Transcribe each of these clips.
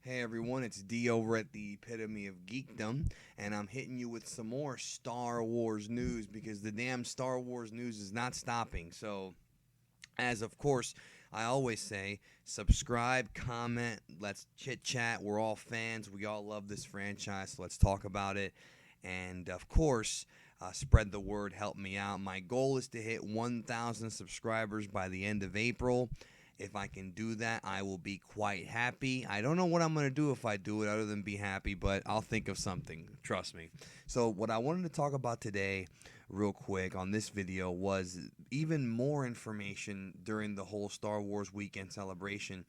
Hey everyone, it's D over at the Epitome of Geekdom, and I'm hitting you with some more Star Wars news because the damn Star Wars news is not stopping. So, as of course, I always say, subscribe, comment, let's chit chat. We're all fans, we all love this franchise, so let's talk about it. And of course, spread the word, help me out. My goal is to hit 1,000 subscribers by the end of April. If I can do that, I will be quite happy. I don't know what I'm going to do if I do it other than be happy, but I'll think of something. Trust me. So what I wanted to talk about today real quick on this video was even more information during the whole Star Wars weekend celebration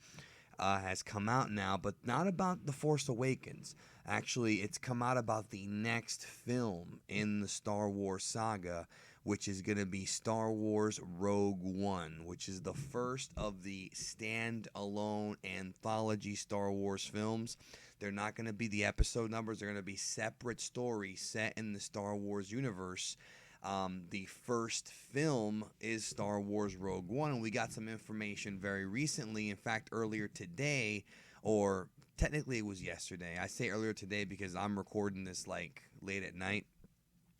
has come out now, but not about The Force Awakens. Actually, it's come out about the next film in the Star Wars saga, which is going to be Star Wars Rogue One, which is the first of the stand-alone anthology Star Wars films. They're not going to be the episode numbers. They're going to be separate stories set in the Star Wars universe. The first film is Star Wars Rogue One, and we got some information very recently. In fact, earlier today, or technically it was yesterday. I say earlier today because I'm recording this like late at night,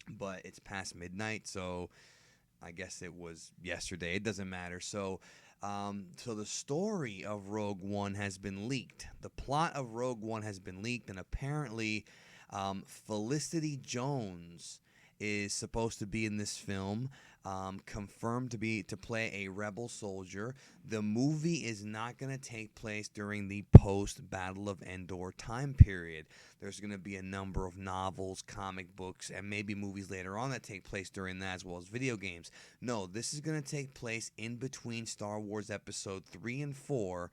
but it's past midnight, so I guess it was yesterday. It doesn't matter. So the story of Rogue One has been leaked. The plot of Rogue One has been leaked, and apparently Felicity Jones is supposed to be in this film, confirmed to play a rebel soldier. The movie is not going to take place during the post-Battle of Endor time period. There's going to be a number of novels, comic books, and maybe movies later on that take place during that, as well as video games. No, this is going to take place in between Star Wars Episode 3 and 4,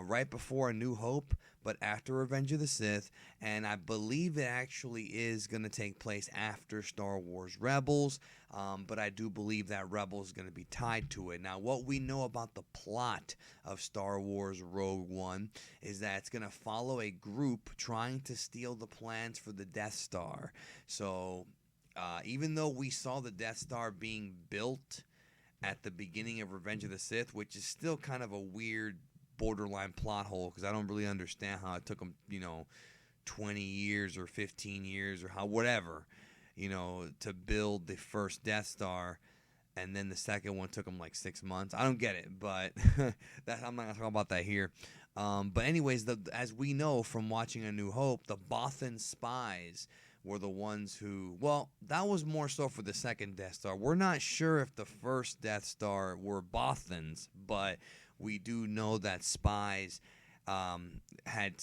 right before A New Hope, but after Revenge of the Sith, and I believe it actually is going to take place after Star Wars Rebels, but I do believe that Rebels is going to be tied to it. Now, what we know about the plot of Star Wars Rogue One is that it's going to follow a group trying to steal the plans for the Death Star. So, even though we saw the Death Star being built at the beginning of Revenge of the Sith, which is still kind of a weird borderline plot hole because I don't really understand how it took them, 20 years or 15 years or whatever, to build the first Death Star, and then the second one took them like 6 months. I don't get it, but I'm not going to talk about that here. But anyways, as we know from watching A New Hope, the Bothan spies were the ones who, well, that was more so for the second Death Star. We're not sure if the first Death Star were Bothans, but we do know that spies had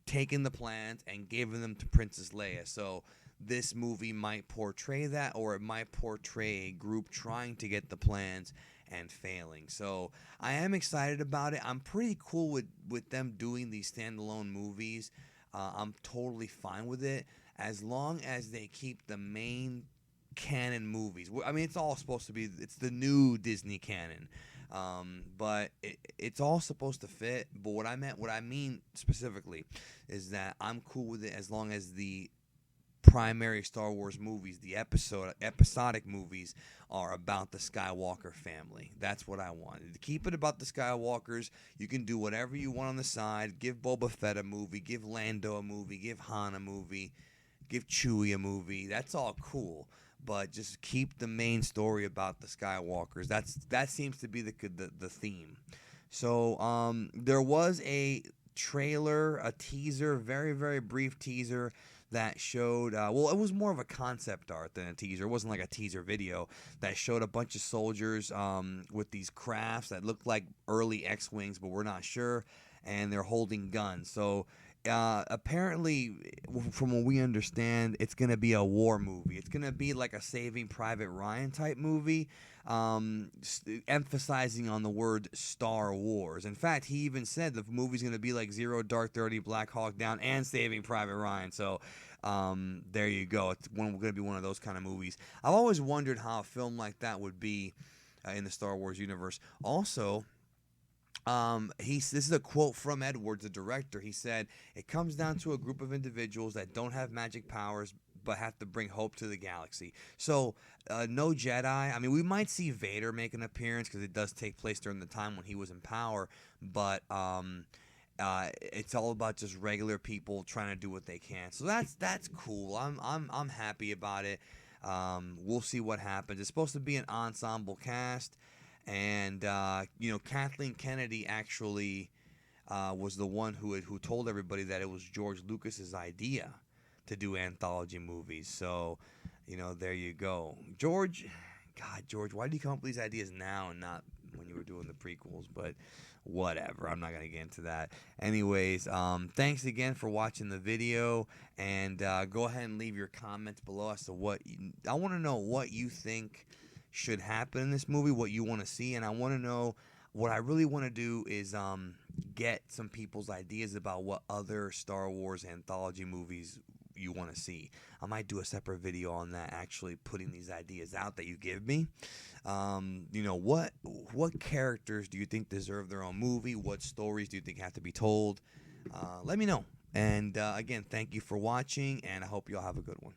taken the plans and given them to Princess Leia. So this movie might portray that, or it might portray a group trying to get the plans and failing. So I am excited about it. I'm pretty cool with them doing these standalone movies. I'm totally fine with it as long as they keep the main canon movies. I mean, it's all supposed to be, it's the new Disney canon. But it's all supposed to fit. But what I mean specifically is that I'm cool with it as long as the primary Star Wars movies, the episodic movies, are about the Skywalker family. That's what I wanted. To keep it about the Skywalkers. You can do whatever you want on the side. Give Boba Fett a movie. Give Lando a movie. Give Han a movie. Give Chewie a movie. That's all cool. But just keep the main story about the Skywalkers. That seems to be the theme. So there was a trailer, a teaser, very, very brief teaser that showed, well, it was more of a concept art than a teaser. It wasn't like a teaser video that showed a bunch of soldiers with these crafts that looked like early X-Wings, but we're not sure, and they're holding guns. So apparently, from what we understand, it's going to be a war movie. It's going to be like a Saving Private Ryan type movie, emphasizing on the word Star Wars. In fact, he even said the movie's going to be like Zero Dark 30, Black Hawk Down, and Saving Private Ryan. So there you go. It's going to be one of those kind of movies. I've always wondered how a film like that would be in the Star Wars universe. Also, this is a quote from Edwards, the director. He said, "It comes down to a group of individuals that don't have magic powers but have to bring hope to the galaxy." So, no Jedi. I mean, we might see Vader make an appearance because it does take place during the time when he was in power, but It's all about just regular people trying to do what they can. So that's cool. I'm happy about it. We'll see what happens. It's supposed to be an ensemble cast, and Kathleen Kennedy actually was the one who told everybody that it was George Lucas's idea to do anthology movies. So, there you go. George, why did you come up with these ideas now and not when you were doing the prequels? But whatever, I'm not going to get into that. Anyways, thanks again for watching the video, and go ahead and leave your comments below as to I want to know what you think should happen in this movie, what you want to see, and I want to know what I really want to do is get some people's ideas about what other Star Wars anthology movies you want to see. I might do a separate video on that, actually putting these ideas out that you give me. What characters do you think deserve their own movie? What stories do you think have to be told? Let me know. And again, thank you for watching, and I hope you all have a good one.